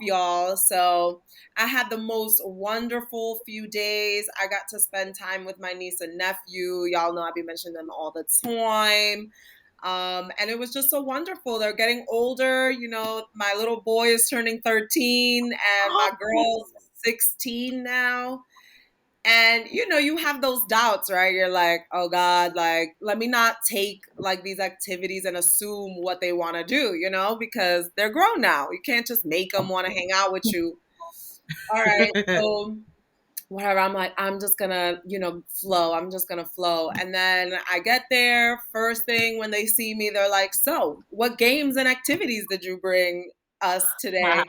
y'all. So I had the most wonderful few days. I got to spend time with my niece and nephew. Y'all know I be mentioning them all the time. And it was just so wonderful. They're getting older. You know, my little boy is turning 13 and my girl's 16 now. And you know, you have those doubts, right? You're like, oh God, like, let me not take like these activities and assume what they want to do, you know, because they're grown now. You can't just make them want to hang out with you. All right. So whatever. I'm like, I'm just gonna, you know, flow. I'm just gonna flow. And then I get there. First thing when they see me, they're like, so what games and activities did you bring us today?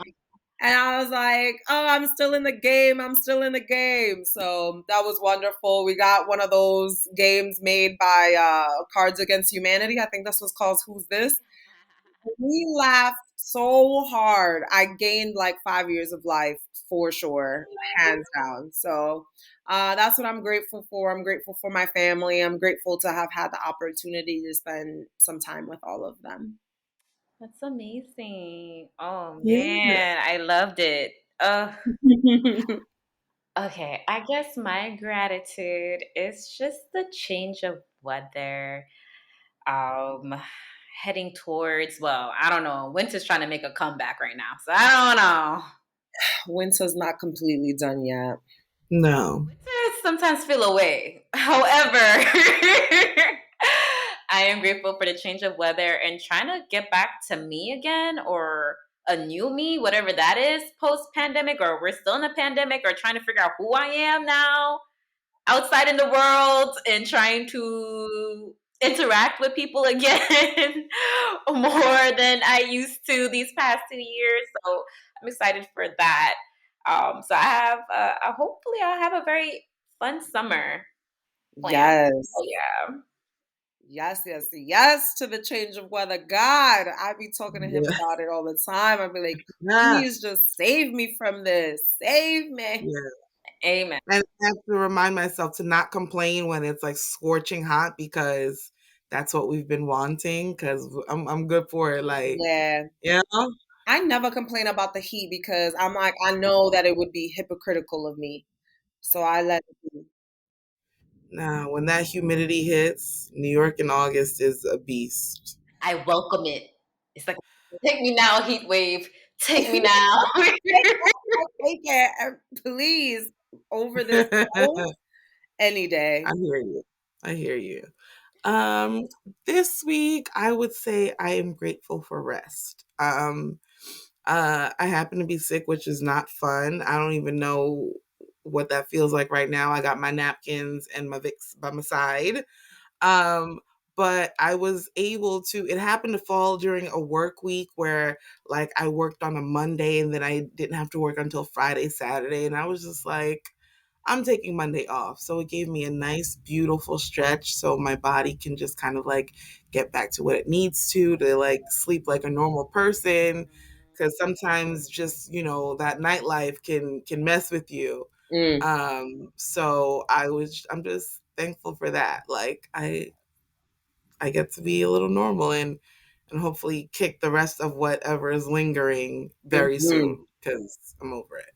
And I was like, oh, I'm still in the game. I'm still in the game. So that was wonderful. We got one of those games made by Cards Against Humanity. I think this was called Who's This? We laughed so hard. I gained like 5 years of life for sure, hands down. So that's what I'm grateful for. I'm grateful for my family. I'm grateful to have had the opportunity to spend some time with all of them. That's amazing. Oh Yeah. man, I loved it. Okay, I guess my gratitude is just the change of weather. Um, Heading towards, well, I don't know. Winter's trying to make a comeback right now, so I don't know. Winter's not completely done yet. No. Winter sometimes feel away. However, I am grateful for the change of weather and trying to get back to me again or a new me, whatever that is, post pandemic, or we're still in a pandemic, or trying to figure out who I am now outside in the world and trying to interact with people again more than I used to these past 2 years. So I'm excited for that. So I have, hopefully, I'll have a very fun summer planned. Yes. Oh yeah. Yes, yes, yes to the change of weather. God, I be talking to him Yeah. about it all the time. I'd be like, Yeah. please just save me from this. Save me. Yeah. Amen. And I have to remind myself to not complain when it's like scorching hot because that's what we've been wanting. Because I'm good for it. Like, Yeah. you know, I never complain about the heat because I'm like, I know that it would be hypocritical of me. So I let it be. nah, when that humidity hits, New York in August is a beast. I welcome it. It's like, take me now, heat wave. Take me now. Take it, please, over this cold I any day. hear you. I hear you. Um, this week I would say I am grateful for rest. I happen to be sick, which is not fun. I don't even know what that feels like right now. I got my napkins and my Vicks by my side. Um, but I was able to, it happened to fall during a work week where like I worked on a Monday and then I didn't have to work until Friday, Saturday. And I was just like, I'm taking Monday off. So it gave me a nice, beautiful stretch so my body can just kind of like get back to what it needs to like sleep like a normal person. Cause sometimes just, that nightlife can mess with you. Mm, So I'm just thankful for that. Like I get to be a little normal and hopefully kick the rest of whatever is lingering very mhm. soon because I'm over it.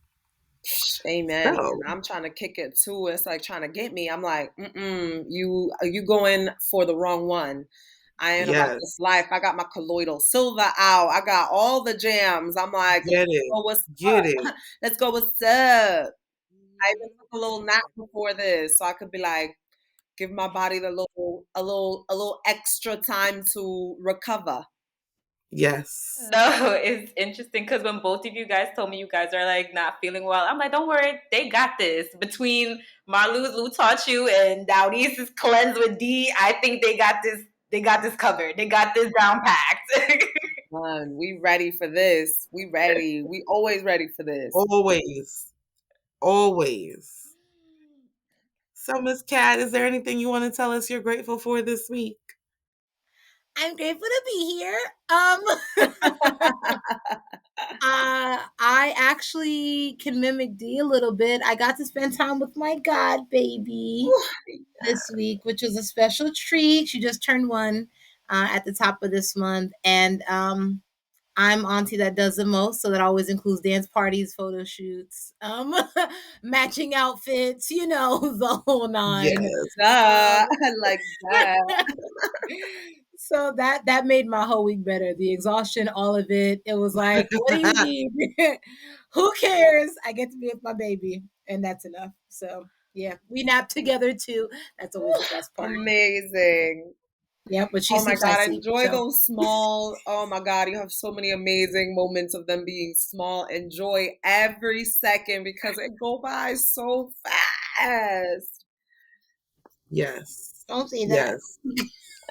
Amen. So And I'm trying to kick it too. It's like trying to get me. I'm like, you going for the wrong one. I ain't about this yes, life. I got my colloidal silver out. I got all the jams. I'm like, get it, what's get it. up? Let's go. What's up? I even took a little nap before this, so I could be like, give my body a little extra time to recover. Yes, No, it's interesting because when both of you guys told me you guys are like not feeling well, I'm like, don't worry, they got this. Between Marlu's Lou taught you and Dowdy's is cleansed with D, I think they got this. They got this covered. They got this down packed. We ready for this. We ready. We always ready for this. always, always. So, Miss Cat, is there anything you want to tell us you're grateful for this week? I'm grateful to be here. I actually can mimic D a little bit. I got to spend time with my god baby this week, which was a special treat. She just turned one at the top of this month, and I'm auntie that does the most, so that always includes dance parties, photo shoots, matching outfits, the whole nine. Yes. Duh. Um, Like that. so that made my whole week better. The exhaustion, all of it. It was like, what do you need? Who cares? I get to be with my baby, and that's enough. So yeah, we nap together too. That's always the best part. Amazing. Yeah, but she Oh my sleeps, I God, sleep. enjoy So those small. Oh my God, you have so many amazing moments of them being small. Enjoy every second because it go by so fast. Yes. don't say that. Yes.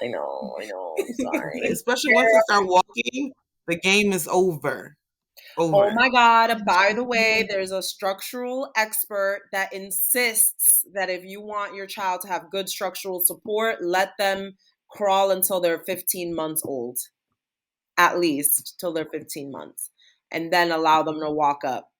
I know, I know. I'm sorry. Especially once they start walking, the game is over. Oh Over. my God, by the way, there's a structural expert that insists that if you want your child to have good structural support, let them crawl until they're 15 months old, at least till they're 15 months, and then allow them to walk up.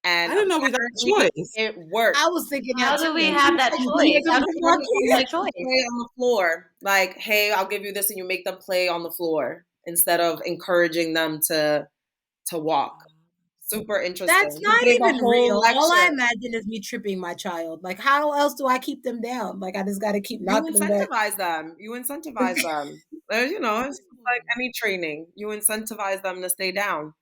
And I didn't know we got a apparently choice. it works. I was thinking How that do too. we Like, have that you choice? make them How do come we walk give them here. the choice? Play on the floor. Like, hey, I'll give you this, and you make them play on the floor instead of encouraging them to walk. Super That's interesting. He not gave a even whole real. All I lecture. imagine is me tripping my child. Like, how else do I keep them down? Like, I just got to keep You knocking them back. incentivize them. You incentivize them. It's like any training. You incentivize them to stay down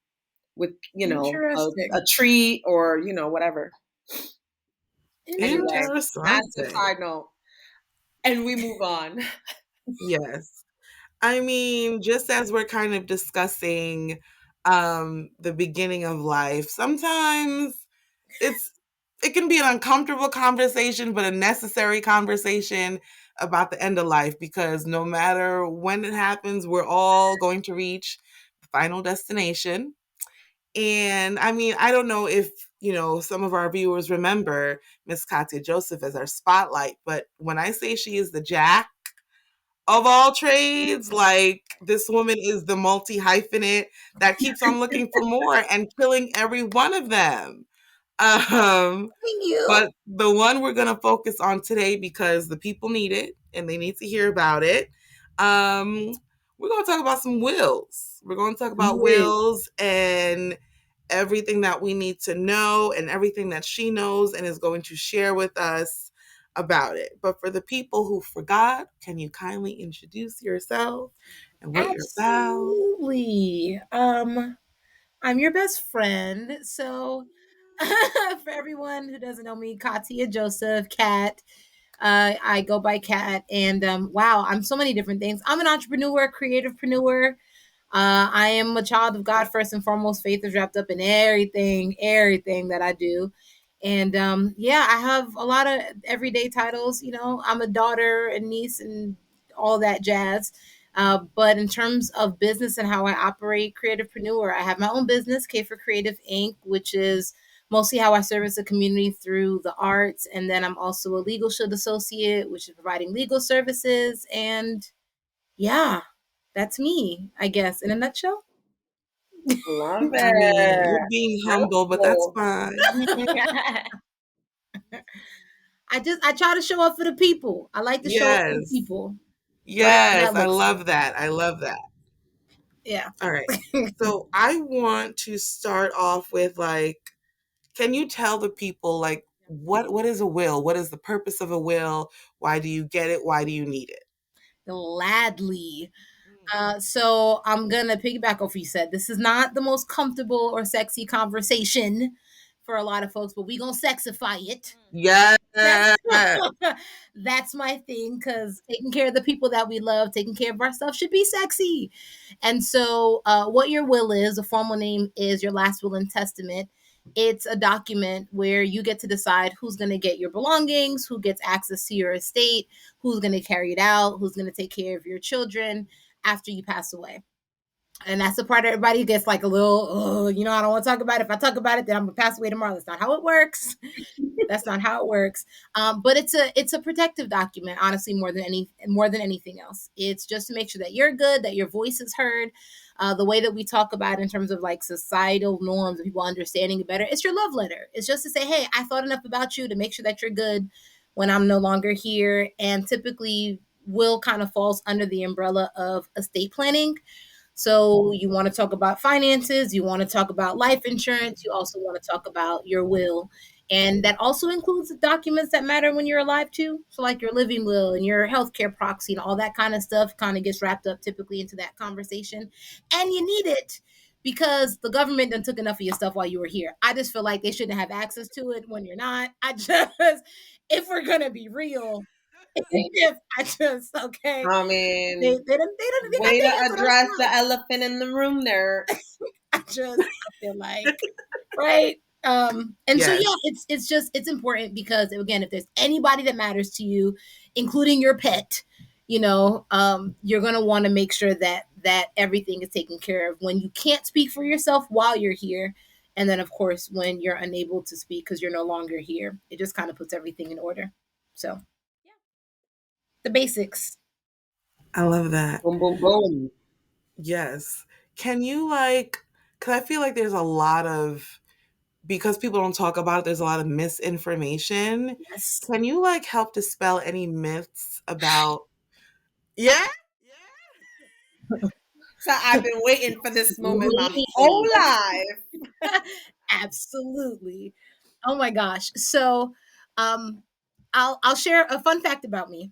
with, a Interesting. treat or, whatever. Anyway, Interesting. massive Interessante. side note. And we move on. Yes. I mean, just as we're kind of discussing the beginning of life, sometimes it's it can be an uncomfortable conversation, but a necessary conversation about the end of life because no matter when it happens, we're all going to reach the final destination. And I mean, I don't know if, some of our viewers remember Miss Katya Joseph as our spotlight, but when I say she is the jack of all trades, like this woman is the multi hyphenate that keeps on looking for more and killing every one of them. Um, Thank you. but the one we're going to focus on today because the people need it and they need to hear about it. Um, we're going to talk about some wills. We're going to talk about Will. wills and everything that we need to know and everything that she knows and is going to share with us about it. But for the people who forgot, can you kindly introduce yourself and what you're about? Absolutely. I'm your best friend. So, for everyone who doesn't know me, Katya Joseph, Kat. I go by Kat, and wow, I'm so many different things. I'm an entrepreneur, creativepreneur. I am a child of God first and foremost. Faith is wrapped up in everything that I do. And yeah, I have a lot of everyday titles. I'm a daughter, a niece, and all that jazz. But in terms of business and how I operate, creativepreneur, I have my own business, K for Creative Inc., which is mostly how I service the community through the arts. And then I'm also a legal shield associate, which is providing legal services. And yeah, that's me, I guess, in a nutshell. Love I mean, it. you're being humble, but that's Mouthful. fine. I try to show up for the people. I like to show up for the Yes. people, whatever Yes, that I looks like. love that. I love that. Yeah. All right. So I want to start off with like, can you tell the people like what is a will? What is the purpose of a will? Why do you get it? Why do you need it? Gladly. So I'm gonna piggyback off what you said. This is not the most comfortable or sexy conversation for a lot of folks, but we gonna sexify it. Yes. That's that's my thing because taking care of the people that we love, taking care of ourselves should be sexy. And so, what your will is, the formal name is your last will and testament. It's a document where you get to decide who's going to get your belongings, who gets access to your estate, who's going to carry it out, who's going to take care of your children after you pass away. And that's the part everybody gets like a little, oh, I don't want to talk about it. If I talk about it, then I'm gonna pass away tomorrow. That's not how it works. That's not how it works. But it's a protective document, honestly, more than anything else. It's just to make sure that you're good, that your voice is heard. The way that we talk about in terms of like societal norms and people understanding it better, it's your love letter. It's just to say, hey, I thought enough about you to make sure that you're good when I'm no longer here. And typically, will kind of falls under the umbrella of estate planning. So you want to talk about finances, you want to talk about life insurance, you also want to talk about your will. And that also includes the documents that matter when you're alive too. So like your living will and your healthcare proxy and all that kind of stuff kind of gets wrapped up typically into that conversation. And you need it because the government done took enough of your stuff while you were here. I just feel like they shouldn't have access to it when you're not. If we're gonna be real, if I just okay, I they mean, they done, they got way their to hands on our address the stuff. elephant in the room there. I feel like right. And so Yes. yeah, it's important because again, if there's anybody that matters to you, including your pet, you're gonna want to make sure that everything is taken care of when you can't speak for yourself while you're here. And then of course when you're unable to speak because you're no longer here, it just kind of puts everything in order. So yeah, the basics. I love that. Boom, boom, boom. Yes. Can you because I feel like there's a lot of, because people don't talk about it, there's a lot of misinformation. Yes. Can you help dispel any myths about, yeah? So I've been waiting for this moment my whole Sweet. life. Absolutely. Oh my gosh. So, I'll share a fun fact about me.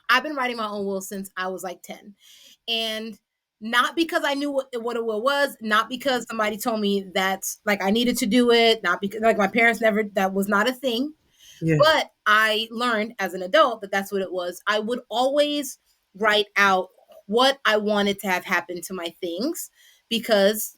I've been writing my own will since I was like 10. And not because I knew what a will was, not because somebody told me that like I needed to do it, not because like my parents never, that was not a thing. Yeah. But I learned as an adult that that's what it was. I would always write out what I wanted to have happen to my things because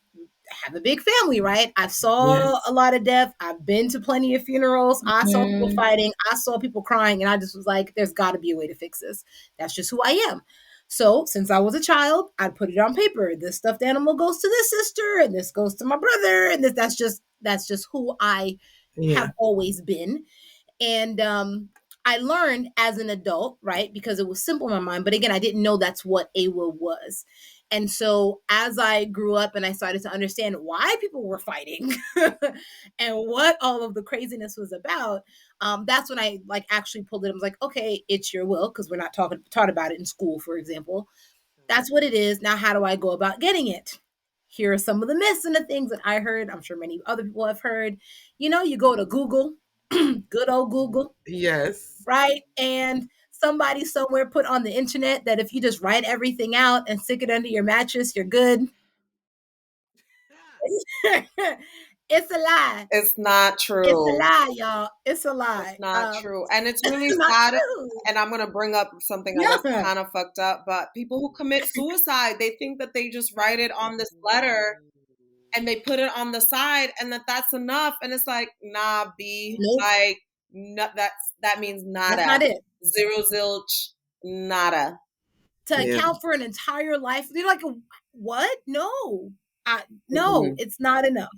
I have a big family, right? I saw Yes. a lot of death. I've been to plenty of funerals. I saw people Mhm. fighting. I saw people crying. And I just was like, there's got to be a way to fix this. That's just who I am. So since I was a child, I'd put it on paper. This stuffed animal goes to this sister, and this goes to my brother, and that's just who I have Yeah. always been. And I learned as an adult, right? Because it was simple in my mind. But again, I didn't know that's what a will was. And so as I grew up and I started to understand why people were fighting and what all of the craziness was about, that's when I like actually pulled it. I was like, okay, it's your will because we're not taught about it in school, for example. That's what it is. Now, how do I go about getting it? Here are some of the myths and the things that I heard. I'm sure many other people have heard. You go to Google, good old Google, Yes. right? And somebody somewhere put on the internet that if you just write everything out and stick it under your mattress, you're good. It's a lie. It's not It's a true. lie, y'all. It's a It's lie. not true. And it's really It's not sad. true. And I'm going to bring up something I guess Yeah. kind of fucked up, but people who commit suicide, they think that they just write it on this letter and they put it on the side and that's enough. And it's like, nah, B, Nope. like, no, that means That's nada. not it. Zero zilch, nada. To Yeah. account for an entire life. They're like, what? No, no, Mhm. it's not enough.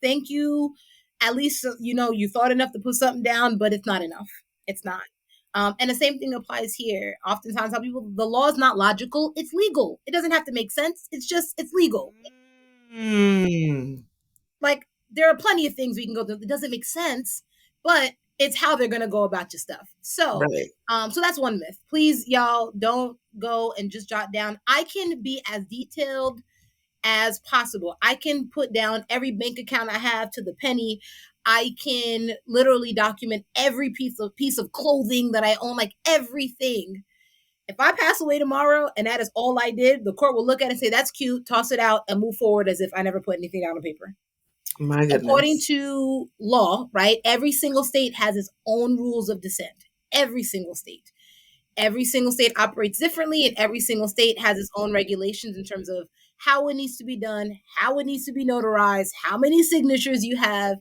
Thank you. At least you thought enough to put something down, but it's not enough. It's not. And the same thing applies here. Oftentimes, how people the law is not logical; it's legal. It doesn't have to make sense. It's legal. Mm. Like there are plenty of things we can go through. It doesn't make sense, but it's how they're gonna go about your stuff. So, Right. so that's one myth. Please, y'all, don't go and just jot down. I can be as detailed as possible. I can put down every bank account I have to the penny. I can literally document every piece of clothing that I own, like everything. If I pass away tomorrow and that is all I did, the court will look at it and say, that's cute, toss it out, and move forward as if I never put anything down on paper. My According goodness. to law, right, every single state has its own rules of descent. Every single state. Every single state operates differently, and every single state has its own regulations in terms of how it needs to be done, how it needs to be notarized, how many signatures you have.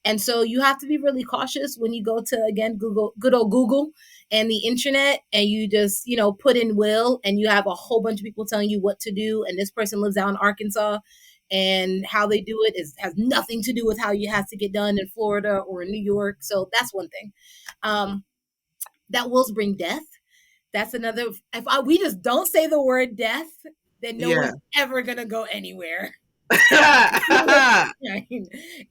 And so you have to be really cautious when you go to, again, Google, good old Google and the internet, and you just, put in will, and you have a whole bunch of people telling you what to do. And this person lives out in Arkansas, and how they do it has nothing to do with how you have to get done in Florida or in New York. So that's one thing. That wills bring death. That's another. We just don't say the word death, then no Yeah. one's ever gonna go anywhere.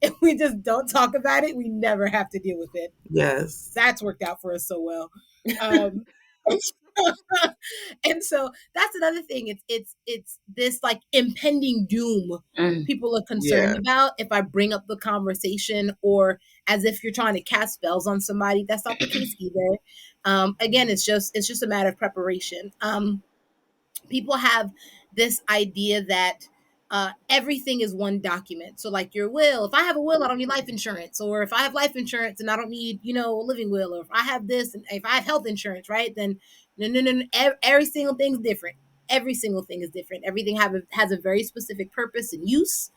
If we just don't talk about it, we never have to deal with it. Yes. That's worked out for us so well. Um, And so that's another thing. It's this like impending doom Mm. people are concerned Yeah. about if I bring up the conversation, or as if you're trying to cast spells on somebody. That's not the case either. Again, it's just a matter of preparation. People have this idea that everything is one document. So, like your will, if I have a will, I don't need life insurance, or if I have life insurance and I don't need, a living will, or if I have this and if I have health insurance, right? Then no, no, no, no. Every single thing's different. Every single thing is different. Everything has a very specific purpose and use,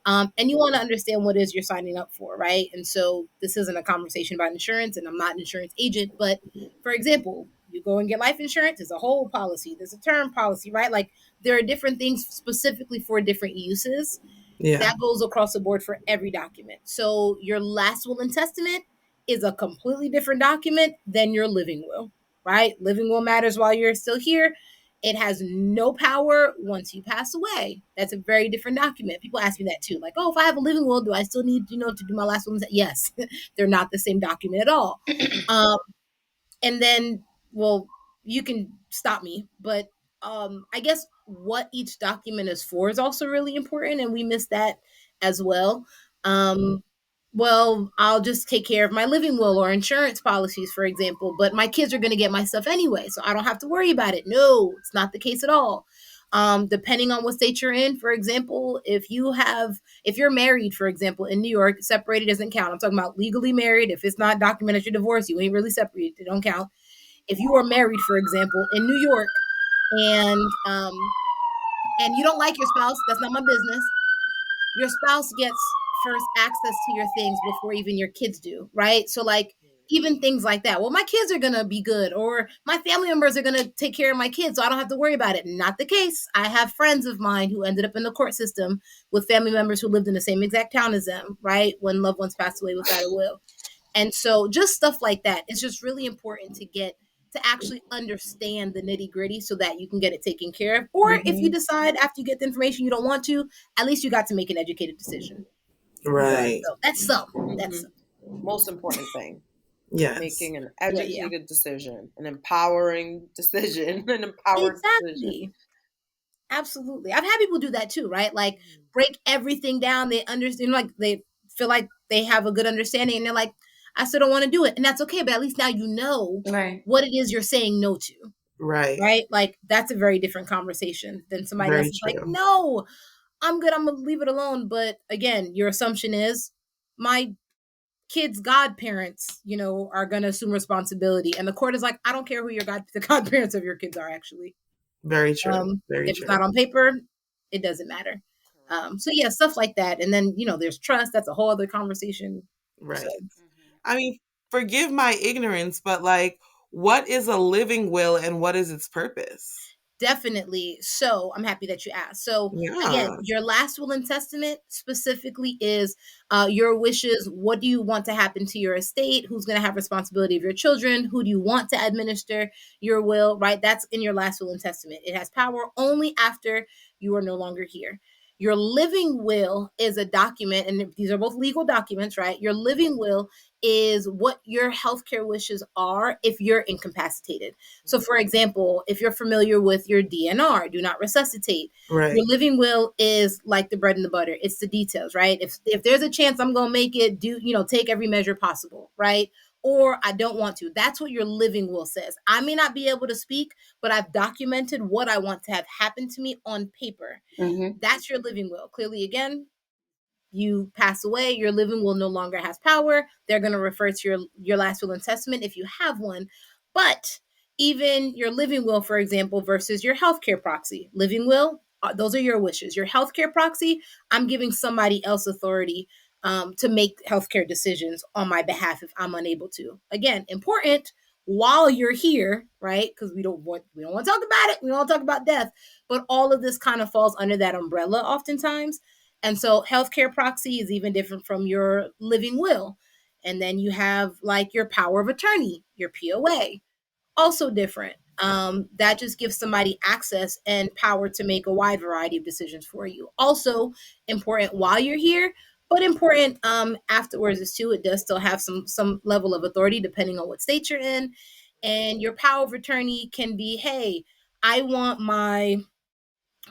and you want to understand what it is you're signing up for, right? And so this isn't a conversation about insurance, and I'm not an insurance agent, but for example, you go and get life insurance, there's a whole policy, there's a term policy, right? Like there are different things specifically for different uses. Yeah. That goes across the board for every document. So your last will and testament is a completely different document than your living will, right? Living will matters while you're still here. It has no power once you pass away. That's a very different document. People ask me that too. Like, oh, if I have a living will, do I still need, to do my last will? Yes, they're not the same document at all. Um, and then, well, you can stop me, but I guess what each document is for is also really important, and we miss that as well. um well, I'll just take care of my living will or insurance policies, for example, but my kids are going to get my stuff anyway, so I don't have to worry about it. No, it's not the case at all. Depending on what state you're in, for example, if you're married, for example, in New York, separated doesn't count. I'm talking about legally married. If it's not documented you're divorced, you ain't really separated, it don't count. If you are married, for example, in New York, and you don't like your spouse, that's not my business. Your spouse gets first access to your things before even your kids do, right? So like even things like that. Well, my kids are gonna be good, or my family members are gonna take care of my kids, so I don't have to worry about it. Not the case. I have friends of mine who ended up in the court system with family members who lived in the same exact town as them, right? When loved ones passed away without a will. And so just stuff like that. It's just really important to actually understand the nitty gritty so that you can get it taken care of. Or if you Mhm. decide after you get the information you don't want to, at least you got to make an educated decision. Right. So that's some. That's Mhm. some. Most important thing, Yes. making an Yeah, yeah. educated decision, an empowering decision, an empowered decision. Exactly. Absolutely. I've had people do that too, right? Like break everything down. They understand, like they feel like they have a good understanding, and they're like, I still don't want to do it. And that's okay, but at least now you know Right. what it is you're saying no to. Right. Right? Like that's a very different conversation than somebody else Very is like, true. no, I'm good. I'm gonna leave it alone. But again, your assumption is my kids' godparents, are gonna assume responsibility. And the court is like, I don't care who the godparents of your kids are actually. Very true. Very If it's true. not on paper, it doesn't matter. So yeah, stuff like that. And then, there's trust. That's a whole other conversation. So Right. I mean, forgive my ignorance, but like, what is a living will and what is its purpose? definitely. So I'm happy that you asked. So again, Yeah. your last will and testament specifically is your wishes. What do you want to happen to your estate? Who's going to have responsibility of your children? Who do you want to administer your will? Right? That's in your last will and testament. It has power only after you are no longer here. Your living will is a document, and these are both legal documents, right? Your living will is what your healthcare wishes are if you're incapacitated. So, for example, if you're familiar with your DNR, do not resuscitate, Right. your living will is like the bread and the butter. It's the details, right? If there's a chance I'm gonna make it, take every measure possible, right? Or I don't want to. That's what your living will says. I may not be able to speak, but I've documented what I want to have happen to me on paper. Mhm. That's your living will. Clearly, again, you pass away, your living will no longer has power. They're going to refer to your last will and testament if you have one. But even your living will, for example, versus your healthcare proxy, living will, those are your wishes. Your healthcare proxy, I'm giving somebody else authority to make healthcare decisions on my behalf if I'm unable to. Again, important while you're here, right? Because we don't want to talk about it. We don't want to talk about death. But all of this kind of falls under that umbrella oftentimes. And so healthcare proxy is even different from your living will. And then you have like your power of attorney, your POA, also different. That just gives somebody access and power to make a wide variety of decisions for you. Also important while you're here, but important afterwards is too. It does still have some level of authority depending on what state you're in. And your power of attorney can be, hey, I want my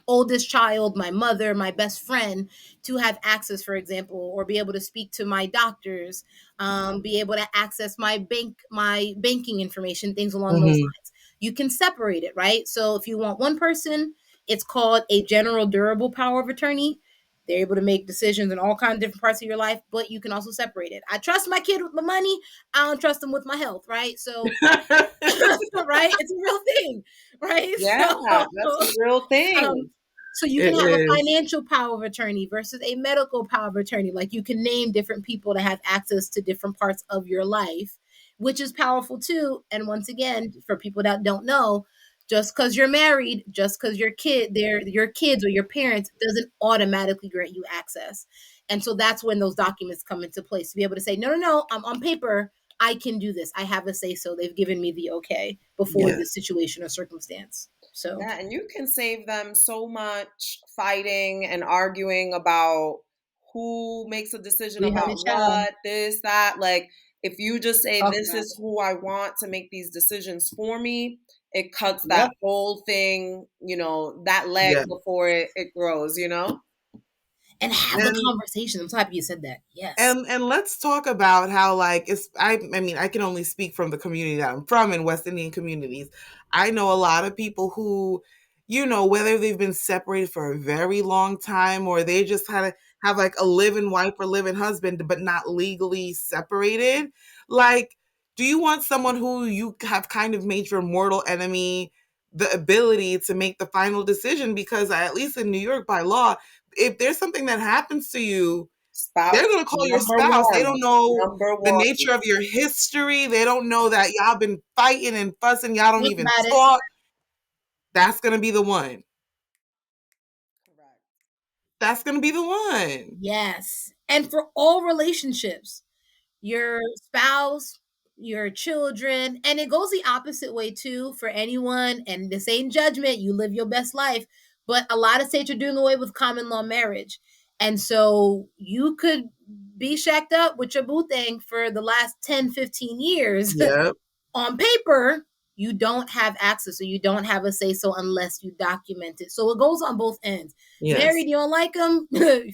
oldest child, my mother, my best friend to have access, for example, or be able to speak to my doctors, be able to access my banking information, things along those Mhm. lines. You can separate it, right? So if you want one person, it's called a general durable power of attorney. They're able to make decisions in all kinds of different parts of your life, but you can also separate it. I trust my kid with my money. I don't trust them with my health, right? So, right? It's a real thing, right? Yeah, that's a real Um, thing. so you It can have a is. financial power of attorney versus a medical power of attorney. Like you can name different people to have access to different parts of your life, which is powerful too. And once again, for people that don't know, just because you're married, just because they're your kids or your parents doesn't automatically grant you access. And so that's when those documents come into place to be able to say, no, no, no, I'm on paper. I can do this. I have a say so. They've given me the okay before Yeah. this situation or circumstance. So Yeah, and you can save them so much fighting and arguing about who makes a decision we honey about child. what, this, that. Like, if you just say, Talk this about is who I want to make these decisions for me, it cuts it. that Yep. whole thing, that leg Yeah. before it grows. And have the And conversation. I'm so happy you said that. Yes. and let's talk about how, like, it's I mean, I can only speak from the community that I'm from, in West Indian communities. I know a lot of people who, whether they've been separated for a very long time or they just had to have like a live-in wife or live-in husband but not legally separated. Like, do you want someone who you have kind of made your mortal enemy the ability to make the final decision? Because at least in New York, by law, if there's something that happens to you, they're Spouse, going to call your number spouse. They one. don't know Number the one. nature of your history. They don't know that y'all been fighting and fussing. Y'all don't Think even about it. talk. That's going to be the one. Correct. That's going to be the one. Yes. And for all relationships, your spouse, your children, and it goes the opposite way too for anyone. And this ain't judgment. You live your best life. But a lot of states are doing away with common law marriage. And so you could be shacked up with your boo thing for the last 10, 15 years. Yep. On paper, you don't have access or you don't have a say so unless you document it. So it goes on both ends. Yes. Married, you don't like them,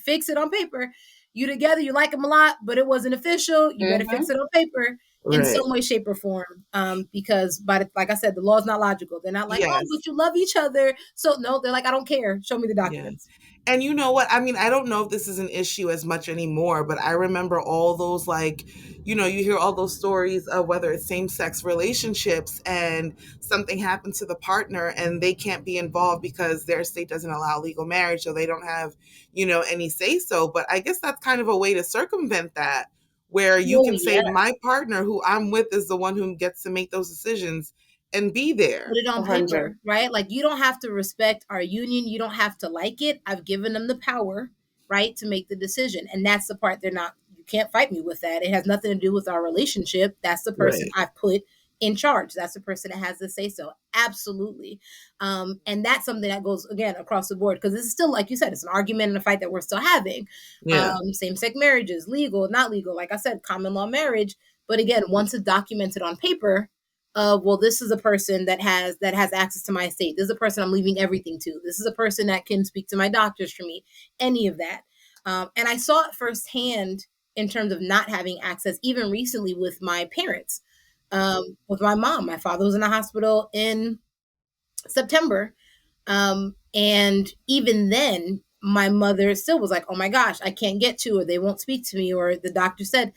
fix it on paper. You together, you like them a lot, but it wasn't official. You better Mm-hmm. fix it on paper in Right. some way, shape, or form. Because, like I said, the law is not logical. They're not like, oh, Yes. but you love each other. So no, they're like, I don't care. Show me the Yeah. documents. And you know what? I mean, I don't know if this is an issue as much anymore, but I remember all those, like, you hear all those stories of whether it's same sex relationships and something happened to the partner and they can't be involved because their state doesn't allow legal marriage. So they don't have, any say so. But I guess that's kind of a way to circumvent that, where you Oh can say, yeah. my partner who I'm with is the one who gets to make those decisions and be Put there. it on 100. paper, right? Like you don't have to respect our union. You don't have to like it. I've given them the power, right, to make the decision. And that's the part they're not, you can't fight me with that. It has nothing to do with our relationship. That's the person Right. I've put in charge. That's the person that has the say so. Absolutely. And that's something that goes again across the board because this is still, like you said, it's an argument and a fight that we're still having. Yeah. Same sex marriages, legal, not legal. Like I said, common law marriage. But again, once it's documented on paper, well, this is a person that has access to my estate. This is a person I'm leaving everything to. This is a person that can speak to my doctors for me. Any of that, and I saw it firsthand in terms of not having access. Even recently with my parents, with my mom. My father was in the hospital in September, and even then, my mother still was like, "Oh my gosh, I can't get to, or they won't speak to me, or the doctor said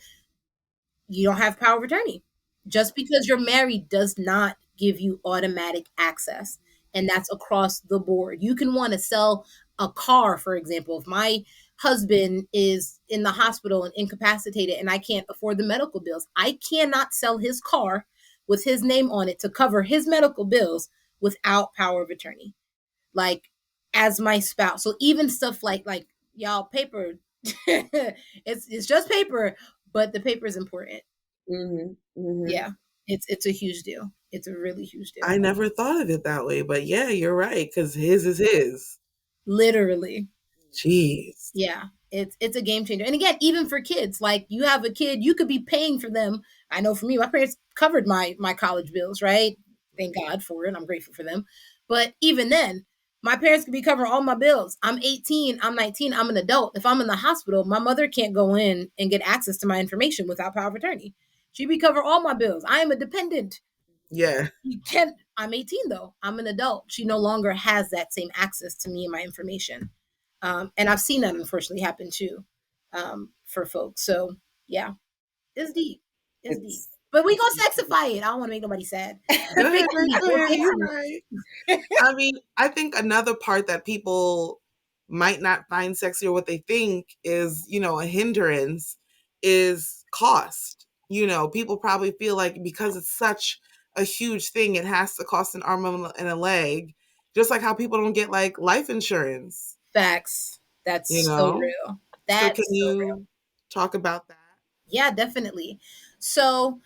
you don't have power of attorney. Just because you're married does not give you automatic access. And that's across the board. You can want to sell a car, for example. If my husband is in the hospital and incapacitated and I can't afford the medical bills, I cannot sell his car with his name on it to cover his medical bills without power of attorney. Like as my spouse. So even stuff like y'all paper, it's just paper, but the paper is important. Mm-hmm. Mm-hmm. Yeah, it's a huge deal. It's a really huge I deal. never thought of it that way, but yeah, you're right, because his is his. Literally. Jeez. Yeah. It's a game changer. And again, even for kids, like you have a kid, you could be paying for them. I know for me, my parents covered my college bills, right? Thank God for it. I'm grateful for them. But even then, my parents could be covering all my bills. I'm 18, I'm 19, I'm an adult. If I'm in the hospital, my mother can't go in and get access to my information without power of attorney. She'd be covering all my bills. I am a dependent. Yeah. You can't. I'm 18 though. I'm an adult. She no longer has that same access to me and my information. And I've seen that unfortunately happen too, for folks. So yeah, it's deep. It's deep. It's But we gonna sexify it. I don't want to make nobody sad. Go Make ahead, it deep. go We'll ahead. get You're to right. it. I mean, I think another part that people might not find sexy or what they think is, a hindrance is cost. People probably feel like because it's such a huge thing, it has to cost an arm and a leg, just like how people don't get like life insurance, Facts. you That's so know? real. So can That's so real. you talk about that? Yeah, definitely. So,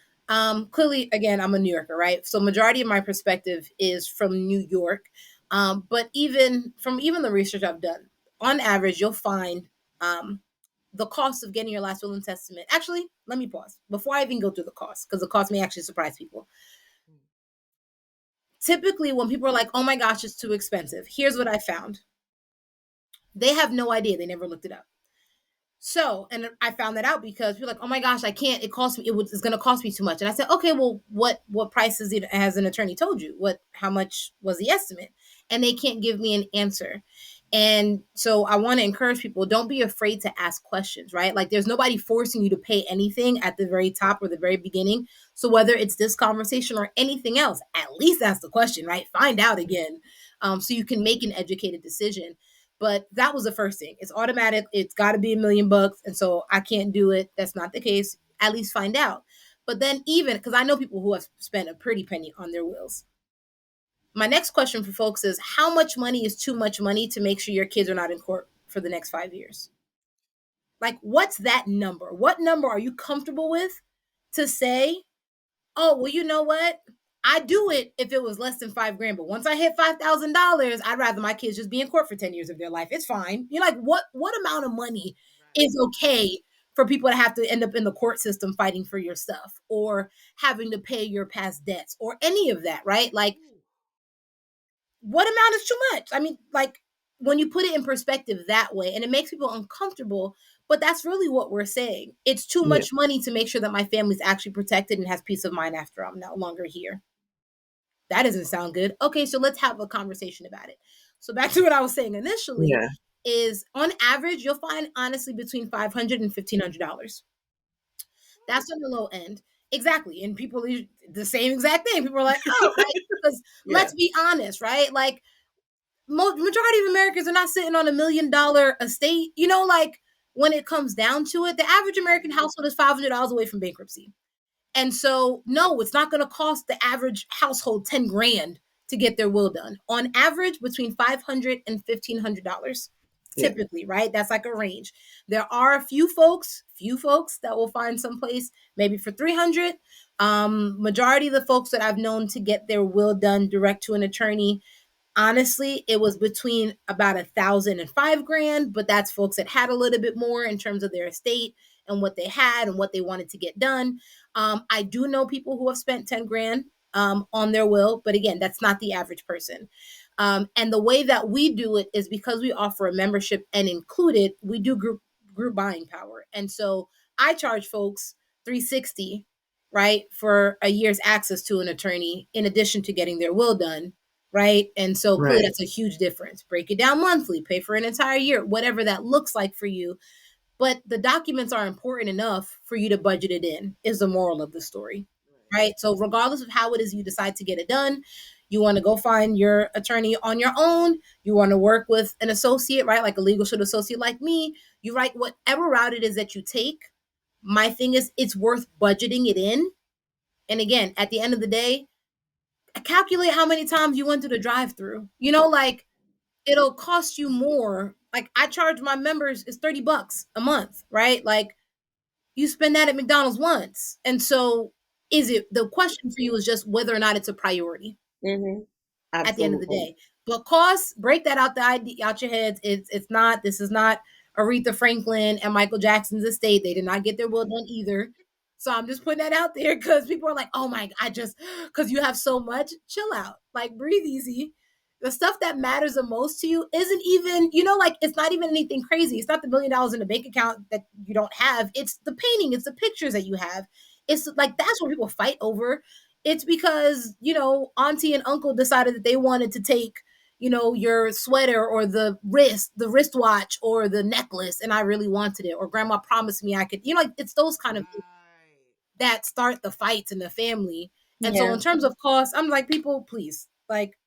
clearly, again, I'm a New Yorker, right? So, majority of my perspective is from New York. But even the research I've done, on average, you'll find um, the cost of getting your last will and testament. Actually, let me pause before I even go through the cost, because the cost may actually surprise people. Typically, when people are like, "Oh my gosh, it's too expensive," here's what I found: they have no idea. They never looked it up. So, and I found that out because people are like, "Oh my gosh, I can't. It costs me. It's going to cost me too much." And I said, "Okay, well, what prices has an attorney told you? How much was the estimate?" And they can't give me an answer. And so I want to encourage people: don't be afraid to ask questions. Right? Like, there's nobody forcing you to pay anything at the very top or the very beginning. So whether it's this conversation or anything else, at least ask the question. Right? Find out again, so you can make an educated decision. But that was the first thing. It's automatic. It's got to be $1,000,000. And so I can't do it. That's not the case. At least find out. But then, even because I know people who have spent a pretty penny on their wills. My next question for folks is: how much money is too much money to make sure your kids are not in court for the next 5 years? Like, what's that number? What number are you comfortable with to say, "Oh, well, you know what? I do it if it was less than 5 grand, but once I hit $5,000, I'd rather my kids just be in court for 10 years of their life. It's fine." You're like, what amount of money is okay for people to have to end up in the court system fighting for your stuff or having to pay your past debts or any of that, right? Like, what amount is too much? I mean, like, when you put it in perspective that way, and it makes people uncomfortable, but that's really what we're saying. It's too Yeah. much money to make sure that my family's actually protected and has peace of mind after I'm no longer here. That doesn't sound good. Okay, so let's have a conversation about it. So back to what I was saying initially Yeah. is, on average, you'll find honestly between $500 and $1,500. That's on the low end. Exactly. And people, the same exact thing. People are like, "Oh, right." Because Yeah. let's be honest, right? Like, majority of Americans are not sitting on $1,000,000 estate. Like, when it comes down to it, the average American household is $500 away from bankruptcy. And so, no, it's not going to cost the average household 10 grand to get their will done. On average, between $500 and $1,500, Yeah. typically, right? That's like a range. There are a few folks that will find someplace maybe for 300. Majority of the folks that I've known to get their will done direct to an attorney, honestly, it was between about 1,000 and 5 grand, but that's folks that had a little bit more in terms of their estate and what they had and what they wanted to get done. I do know people who have spent 10 grand on their will, but again, that's not the average person. And the way that we do it is because we offer a membership and included, we do group buying power. And so I charge folks 360, right, for a year's access to an attorney in addition to getting their will done, right? And so clearly Right. that's a huge difference. Break it down monthly, pay for an entire year, whatever that looks like for you. But the documents are important enough for you to budget it in, is the moral of the story, right? So regardless of how it is you decide to get it done, you want to go find your attorney on your own, you want to work with an associate, right? Like a legal should associate like me, you write whatever route it is that you take. My thing is, it's worth budgeting it in. And again, at the end of the day, calculate how many times you went through the drive-through. Like, it'll cost you more. Like, I charge my members is $30 a month, right? Like, you spend that at McDonald's once. And so, the question for you is just whether or not it's a priority Mm-hmm. at the end of the Absolutely. day. But costs, break that out out your heads. It's not, this is not Aretha Franklin and Michael Jackson's estate. They did not get their will done either. So I'm just putting that out there because people are like, oh my, I just, because you have so much, chill out, like breathe easy. The stuff that matters the most to you isn't even, like it's not even anything crazy. It's not the $1 million in the bank account that you don't have. It's the painting, it's the pictures that you have. It's like that's what people fight over. It's because, auntie and uncle decided that they wanted to take, your sweater or the wristwatch or the necklace, and I really wanted it, or grandma promised me I could, like it's those kind of things that start the fights in the family. And so Yeah. in terms of cost, I'm like, people, please, like,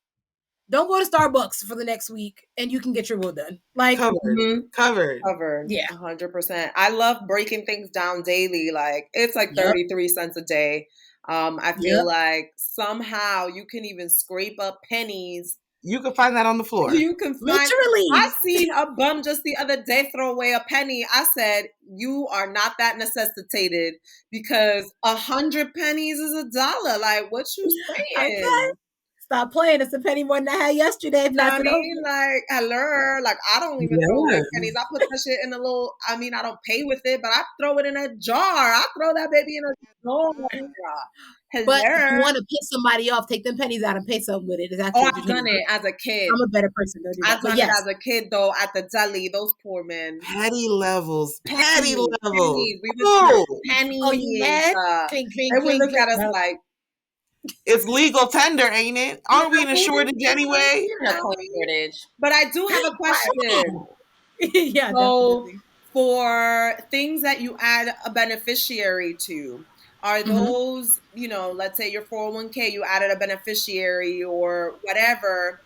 don't go to Starbucks for the next week and you can get your will done. Like, Covered. Mhm. Covered. Covered yeah. 100%. I love breaking things down daily. Like it's like Yep. 33 cents a day. I feel Yep. like somehow you can even scrape up pennies. You can find that on the floor. You can find. I Literally. seen a bum just the other day throw away a penny. I said, "You are not that necessitated because 100 pennies is $1. Like, what you Okay. saying? Stop playing. It's a penny more than I had yesterday. You know what Pass I it over. mean? Like, hello. Like, I don't even throw away Yeah. pennies. I put that shit in a little, I mean, I don't pay with it, but I throw it in a jar. I throw that baby in a jar. But if you Hello. want to piss somebody off, take them pennies out and pay something with it. Is Oh, actually what I've you're trying done to do. it as a kid. I'm a better person. Don't do that. I've But done it yes. as a kid, though, at the deli. Those poor men. Petty levels. Petty Pennies. levels. Pennies. We would Oh, snatch Oh, you pennies. mad? Clink, They clink, would clink, look at clink. us No. like, it's legal tender, ain't it? yeah, Aren't we in a shortage anyway? We're in a coin shortage. But I do have a question. Yeah, So, definitely. for things that you add a beneficiary to, are Mhm. those, let's say your 401k, you added a beneficiary or whatever,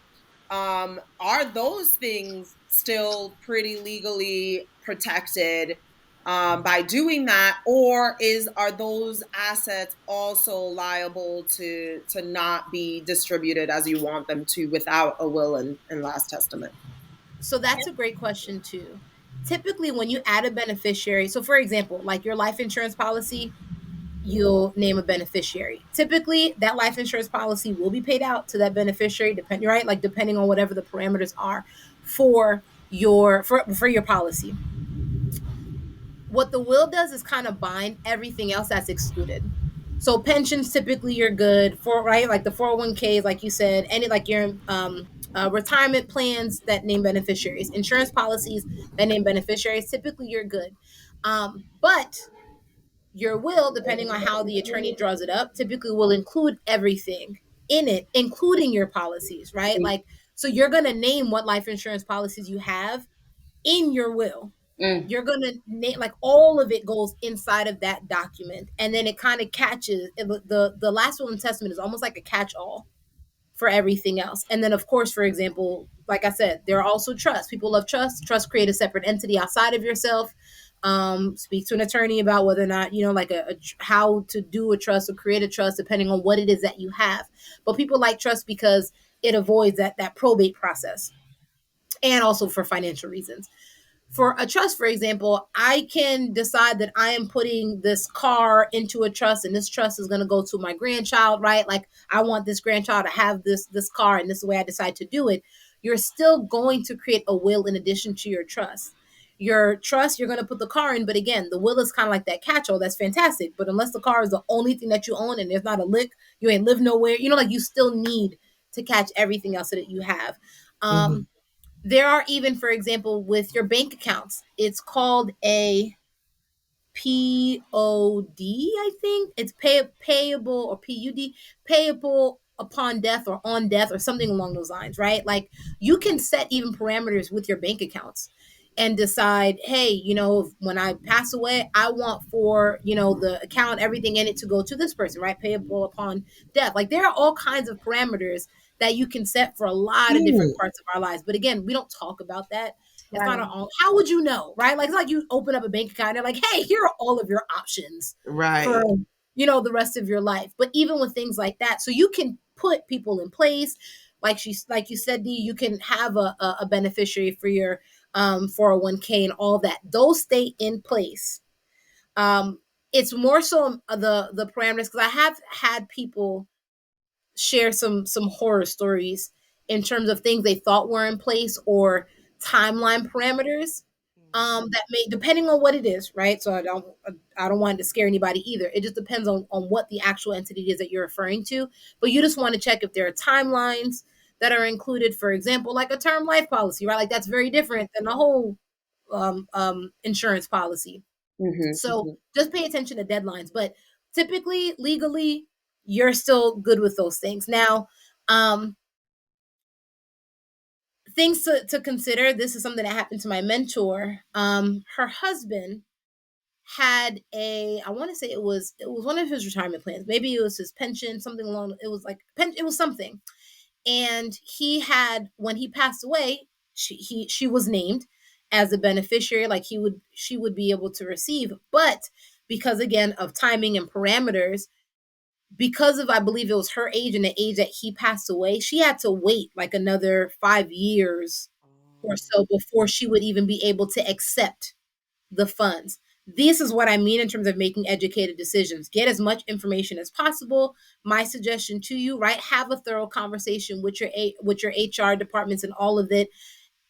are those things still pretty legally protected by doing that, or are those assets also liable to not be distributed as you want them to without a will and last testament? So that's a great question too. Typically, when you add a beneficiary, so for example, like your life insurance policy, you'll name a beneficiary. Typically, that life insurance policy will be paid out to that beneficiary, right? Like depending on whatever the parameters are for your policy. What the will does is kind of bind everything else that's excluded. So pensions typically you're good for, right? Like the 401ks, like you said, any like your retirement plans that name beneficiaries, insurance policies that name beneficiaries, typically you're good. But your will, depending on how the attorney draws it up, typically will include everything in it, including your policies, right? Like, so you're going to name what life insurance policies you have in your will. Mm. You're gonna name, like, all of it goes inside of that document, and then it kind of catches the last will and testament is almost like a catch-all for everything else. And then, of course, for example, like I said, there are also trusts. People love trusts. Trusts create a separate entity outside of yourself. Speak to an attorney about whether or not, like how to do a trust or create a trust, depending on what it is that you have. But people like trust because it avoids that probate process, and also for financial reasons. For a trust, for example, I can decide that I am putting this car into a trust, and this trust is going to go to my grandchild, right? Like, I want this grandchild to have this car, and this is the way I decide to do it. You're still going to create a will in addition to your trust. Your trust, you're going to put the car in, but again, the will is kind of like that catch-all. That's fantastic, but unless the car is the only thing that you own and there's not a lick, you ain't live nowhere. Like, you still need to catch everything else that you have. Mhm. There are even, for example, with your bank accounts, it's called a POD, I think. It's payable, or PUD, payable upon death or on death or something along those lines, right? Like, you can set even parameters with your bank accounts and decide, hey, when I pass away, I want for, the account, everything in it to go to this person, right? Payable upon death. Like, there are all kinds of parameters that you can set for a lot of Mm, different parts of our lives. But again, we don't talk about that. It's not Right. our own. How would you know, right? Like, it's like you open up a bank account and they're like, hey, here are all of your options for, right. the rest of your life. But even with things like that, so you can put people in place. Like you said, Dee, you can have a beneficiary for your 401k and all that. Those stay in place. It's more so the parameters, because I have had people share some horror stories in terms of things they thought were in place or timeline parameters That may, depending on what it is, right? So I don't want to scare anybody either. It just depends on what the actual entity is that you're referring to. But you just want to check if there are timelines that are included. For example, like a term life policy, right? Like that's very different than a whole insurance policy. Mhm, So mhm. just pay attention to deadlines. But typically, legally, you're still good with those things. Now, um, things to consider. This is something that happened to my mentor. Her husband had I want to say it was one of his retirement plans. Maybe it was his pension, something along, it was like it was something. And he had, when he passed away, she was named as a beneficiary, like she would be able to receive. But because again of timing and parameters, because of, I believe it was her age and the age that he passed away, she had to wait like another 5 years or so before she would even be able to accept the funds. This is what I mean in terms of making educated decisions. Get as much information as possible. My suggestion to you, right? Have a thorough conversation with your HR departments and all of it.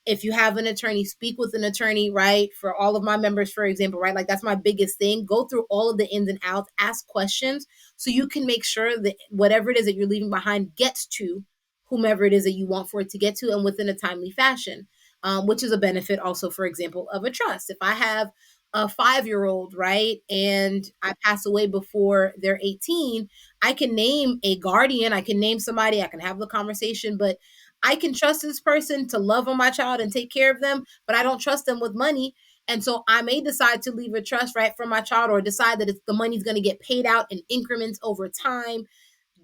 If you have an attorney, speak with an attorney, right? For all of my members, for example, right? Like that's my biggest thing. Go through all of the ins and outs, ask questions so you can make sure that whatever it is that you're leaving behind gets to whomever it is that you want for it to get to, and within a timely fashion, which is a benefit also, for example, of a trust. If I have a 5-year-old, right, and I pass away before they're 18, I can name a guardian, I can name somebody, I can have the conversation, but I can trust this person to love on my child and take care of them, but I don't trust them with money. And so I may decide to leave a trust, right, for my child, or decide that the money's going to get paid out in increments over time.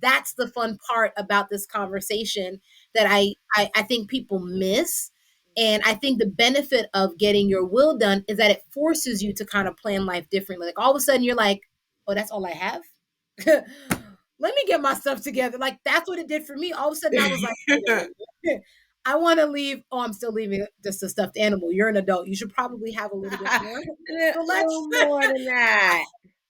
That's the fun part about this conversation that I think people miss. And I think the benefit of getting your will done is that it forces you to kind of plan life differently. Like all of a sudden you're like, oh, that's all I have. Let me get my stuff together. Like that's what it did for me. All of a sudden I was like, wait a minute. I want to leave. Oh, I'm still leaving just a stuffed animal. You're an adult. You should probably have a little bit more. So let's little more than that.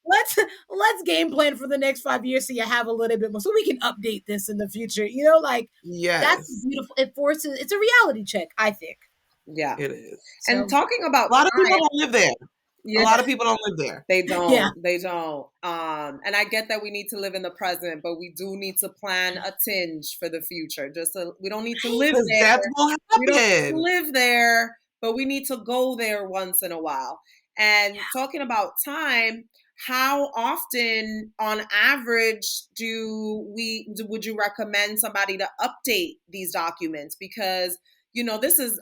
let's game plan for the next 5 years so you have a little bit more so we can update this in the future. You know, like that's Yes, beautiful. It forces, it's a reality check, I think. Yeah. it is. And So talking about A lot of people time, don't live there. A yeah, lot of people don't live there. they yeah. don't. They don't. And I get that we need to live in the present, but we do need to plan a tinge for the future. Just so we don't need to live Because there. that's what We don't need to happened. live there, but we need to go there once in a while. And talking about time, how often on average would you recommend somebody to update these documents? Because this is,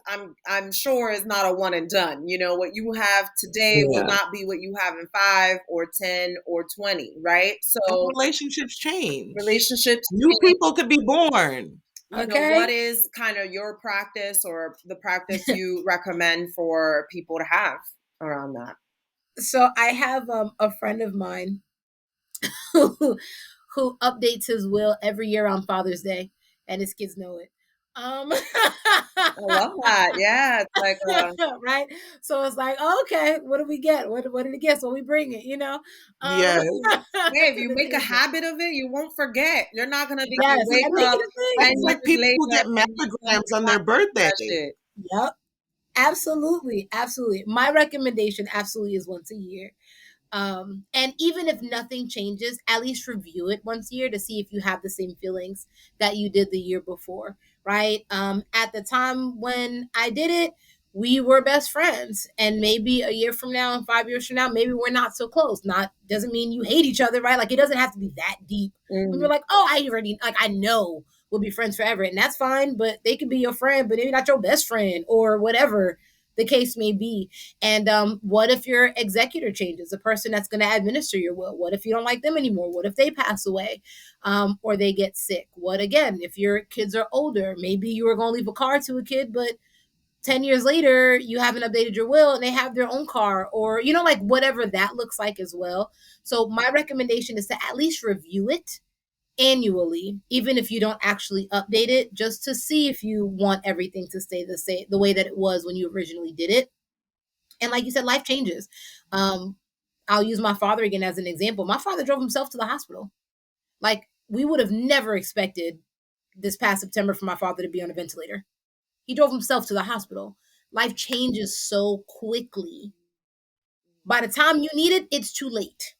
I'm sure, is not a one and done. What you have today will Yeah. not be what you have in 5 or 10 or 20, right? And So relationships change. relationships, New people could be born. what Okay. is kind of your practice or the practice you recommend for people to have around that? So I have a friend of mine who updates his will every year on Father's Day, and his kids know it. Um, I love that. Yeah, it's like right. So it's like, oh, okay, what did we get? What did it get? So we bring it, um, Yes. hey, if to you the make a table. habit of it, you won't forget. You're not gonna be Yes, wake and make up it a That's 10 thing. like years people who later get and you still mammograms on their forgot to do birthday. that shit. Yep, absolutely, absolutely. My recommendation absolutely is once a year. And even if nothing changes, at least review it once a year to see if you have the same feelings that you did the year before, right? At the time when I did it, we were best friends. And maybe a year from now and 5 years from now, maybe we're not so close. Not doesn't mean you hate each other, right? Like it doesn't have to be that deep. When we're Mm, like, oh, I already like I know we'll be friends forever. And that's fine, but they could be your friend, but maybe not your best friend or whatever the case may be. And what if your executor changes, the person that's going to administer your will? What if you don't like them anymore? What if they pass away or they get sick? What again, if your kids are older, maybe you were going to leave a car to a kid, but 10 years later, you haven't updated your will and they have their own car, or, like whatever that looks like as well. So, my recommendation is to at least review it annually, even if you don't actually update it, just to see if you want everything to stay the same, the way that it was when you originally did it. And like you said, life changes. Um, I'll use my father again as an example. My father drove himself to the hospital. Like we would have never expected this past September for my father to be on a ventilator. He drove himself to the hospital. life changes so quickly. By the time you need it, it's too late.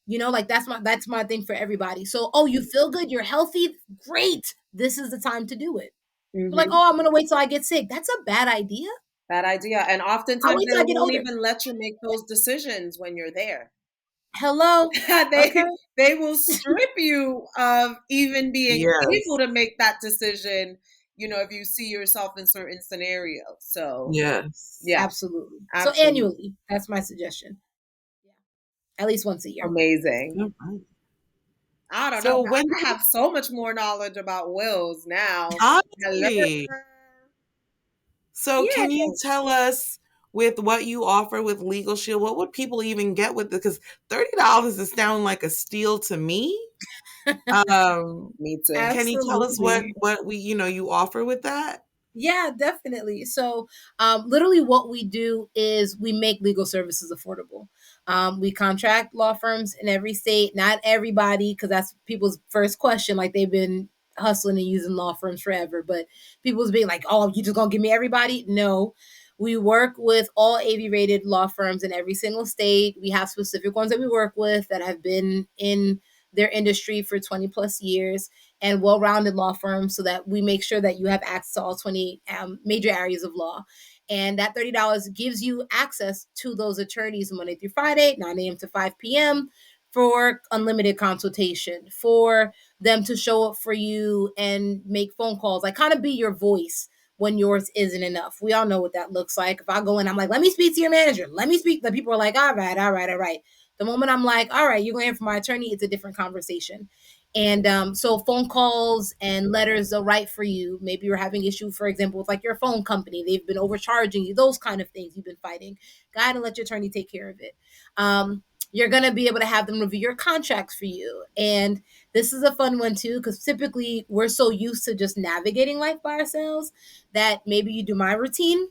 Like that's my thing for everybody. So, oh, you feel good, you're healthy, great. This is the time to do it. You're like, Hmm. oh, I'm gonna wait till I get sick. That's a bad idea. Bad idea. And I'll oftentimes wait they till I get won't older. even let you make those decisions when you're there. Hello. Okay. They will strip you of even being able Yes. to make that decision, if you see yourself in certain scenarios. So Yes. yeah, Absolutely. So absolutely. annually, that's my suggestion. Yeah. At least once a year. Amazing. All right. I don't know. So when I have so much more knowledge about wills now. Hello. honestly, so Yeah. can you tell us with what you offer with Legal Shield, what would people even get with it? Because $30 is sounding like a steal to me. Um, Me too. can you tell us what Absolutely. you offer with that? Yeah, definitely. So, literally, what we do is we make legal services affordable. We contract law firms in every state, not everybody, because that's people's first question. Like they've been hustling and using law firms forever, but people's being like, "Oh, you just gonna give me everybody?" No, we work with all AV rated law firms in every single state. We have specific ones that we work with that have been in their industry for 20 plus years, and well-rounded law firms, so that we make sure that you have access to all 20 major areas of law. And that $30 gives you access to those attorneys Monday through Friday, 9 a.m. to 5 p.m., for unlimited consultation, for them to show up for you and make phone calls, like kind of be your voice when yours isn't enough. We all know what that looks like. If I go in, I'm like, let me speak to your manager. Let me speak. The people are like, all right, all right, all right. The moment I'm like, all right, you're going in for my attorney, it's a different conversation. And so phone calls and letters they'll write for you. Maybe you're having issue, for example, with like your phone company. They've been overcharging you, those kind of things you've been fighting. Go ahead and let your attorney take care of it. You're going to be able to have them review your contracts for you. And this is a fun one too, because typically we're so used to just navigating life by ourselves that maybe you do my routine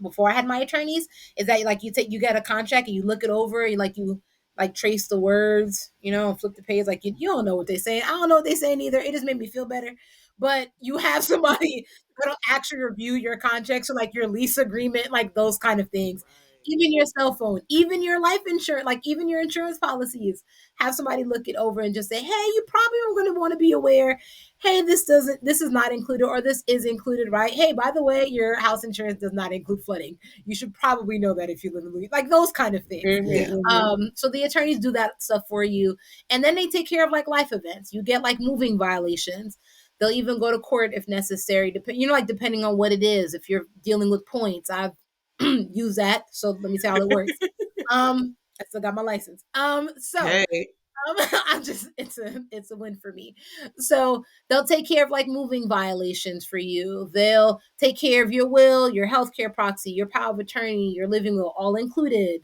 before I had my attorneys, is that like you get a contract and you look it over and like you like trace the words, and flip the page. Like you don't know what they're saying. I don't know what they're saying either. It just made me feel better. But you have somebody that'll actually review your contracts, or like your lease agreement, like those kind of things. Even your cell phone, even your life insurance, like even your insurance policies, have somebody look it over and just say, hey, you probably are going to want to be aware, hey, this is not included, or this is included, right? Hey, by the way, your house insurance does not include flooding. You should probably know that if you live in Louisiana, like those kind of things. Hmm. Yeah. Hmm. So the attorneys do that stuff for you, and then they take care of like life events. You get like moving violations. They'll even go to court if necessary. Like depending on what it is. If you're dealing with points, I've used that. So let me tell you how it works. I still got my license. So Hey. I'm just it's a win for me. So they'll take care of like moving violations for you. They'll take care of your will, your healthcare proxy, your power of attorney, your living will, all included.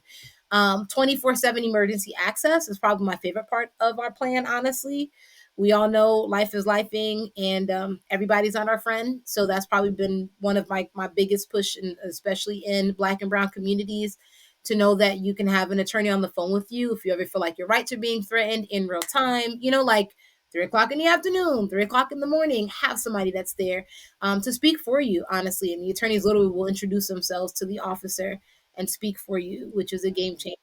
24/7 emergency access is probably my favorite part of our plan, honestly. We all know life is lifing, and everybody's not our friend. So that's probably been one of my biggest push, especially in Black and Brown communities, to know that you can have an attorney on the phone with you if you ever feel like your rights are being threatened in real time. Like 3 o'clock in the afternoon, 3 o'clock in the morning, have somebody that's there to speak for you, honestly. And the attorneys literally will introduce themselves to the officer and speak for you, which is a game changer.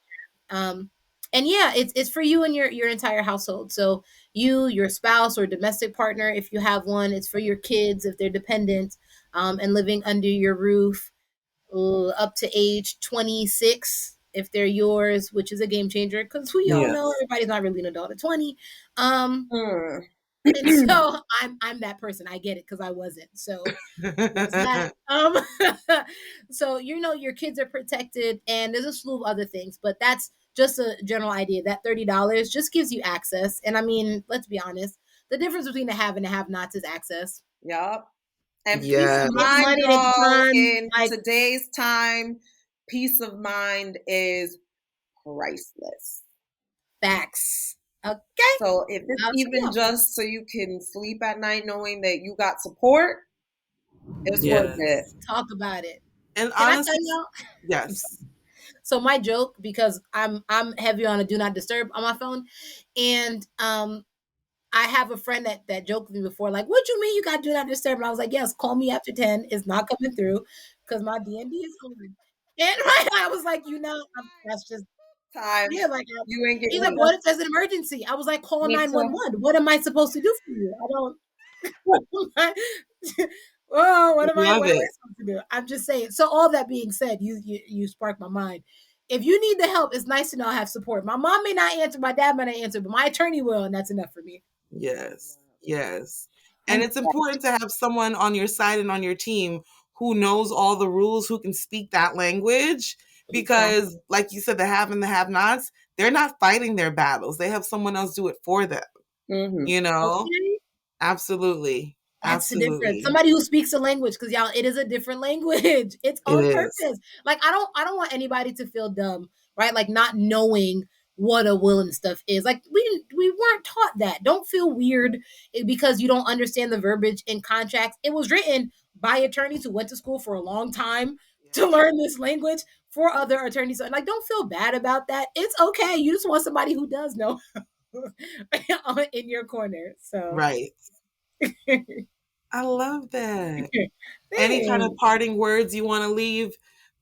Um, and yeah, it's for you and your entire household. So you, your spouse or domestic partner, if you have one, it's for your kids if they're dependent and living under your roof, up to age 26 if they're yours, which is a game changer because we all know Yes. everybody's not really an adult at 20. Um, Hmm. and so I'm that person. I get it because I wasn't. So there's that. So your kids are protected, and there's a slew of other things, but that's just a general idea. That $30 just gives you access, and I mean, let's be honest, the difference between the have and the have-nots is access. Yep. And peace Yes. of They get the mind, money, they get y'all, done. in Like today's time, peace of mind is priceless. facts. Okay, So if it's so even yeah, just so you can sleep at night knowing that you got support, it's worth it. Yes. talk about it. And Can I tell honestly, y'all? I'm yes. sorry. So my joke, because I'm heavy on a do not disturb on my phone, and I have a friend that joked with me before, like, "What you mean you got do not disturb?" And I was like, "Yes, call me after 10. It's not coming through. because my DND is on. And I was like, that's just Time. yeah, like You ain't he's getting like, what if there's an emergency? I was like, call me too. 911. What am I supposed to do for you? I don't. Oh, Love what am I it. supposed to do? I'm just saying. So all that being said, you sparked my mind. If you need the help, it's nice to know I have support. My mom may not answer, my dad may not answer, but my attorney will, and that's enough for me. Yes. Yes. And And it's important to have someone on your side and on your team who knows all the rules, who can speak that language. Because, like you said, the have and the have nots, they're not fighting their battles. They have someone else do it for them. Mm-hmm. You know? okay. Absolutely. That's the difference. Absolutely. Somebody who speaks a language, because y'all, it is a different language. It's It on is. purpose. Like I don't want anybody to feel dumb, right? Like not knowing what a will and stuff is. Like we weren't taught that. Don't feel weird because you don't understand the verbiage in contracts. It was written by attorneys who went to school for a long time to learn this language for other attorneys. So, like, don't feel bad about that. It's okay. You just want somebody who does know in your corner. So. Right. I love that. Any kind of Thanks. parting words you want to leave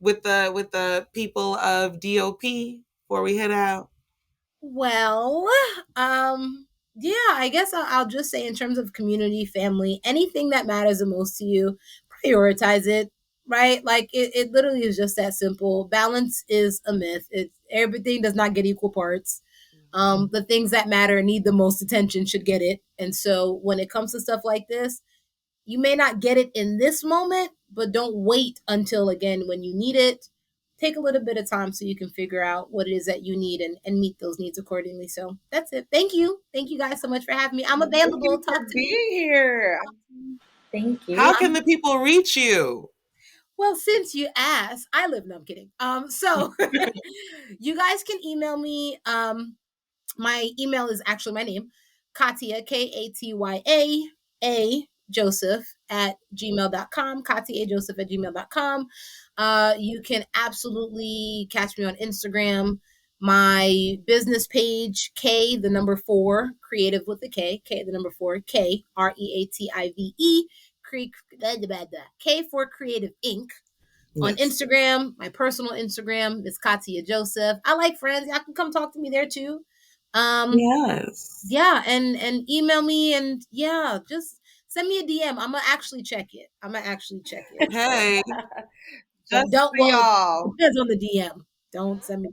with the people of DOP before we head out? Well, yeah, I guess I'll just say in terms of community, family, anything that matters the most to you, prioritize it, right? Like it literally is just that simple. Balance is a myth. It's everything does not get equal parts. The things that matter and need the most attention should get it. And so when it comes to stuff like this, you may not get it in this moment, but don't wait until again when you need it. Take a little bit of time so you can figure out what it is that you need and meet those needs accordingly. So that's it. Thank you. Thank you guys so much for having me. I'm Thank available. you for Talk to me. being here. Thank How you. can the people reach you? Well, since you asked, I live. No, I'm kidding. So you guys can email me. My email is actually my name, Katya, Katya Joseph at gmail.com, Katya Joseph at gmail.com. You can absolutely catch me on Instagram. My business page, K, the number 4, creative with the K, the number 4, KREATIVE, K for Creative Inc. On Yes. Instagram, my personal Instagram is Katya Joseph. I like friends. Y'all can come talk to me there too. Yes. Yeah, and email me and yeah, just send me a DM. I'm gonna actually check it. So Hey, Just don't for well y'all. depends on the DM. Don't send me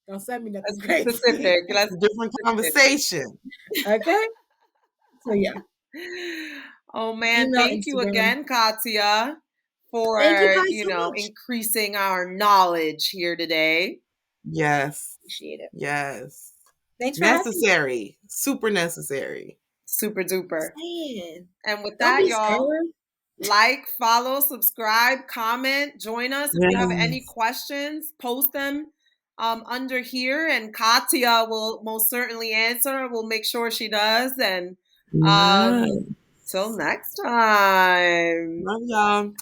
Let's nothing be crazy. specific. it's a different conversation. Okay. So yeah, Oh man, email, thank you Instagram. again, Katya, Thank you for, guys so much. increasing our knowledge here today. Yes. Appreciate it. Yes. Thanks for having me. Necessary. Super necessary. Super duper. Man, And with don't that, be y'all, scared. like, follow, subscribe, comment, join us. If you have any Yes. questions, post them under here, and Katya will most certainly answer. We'll make sure she does. And Yes. till next time. Love y'all.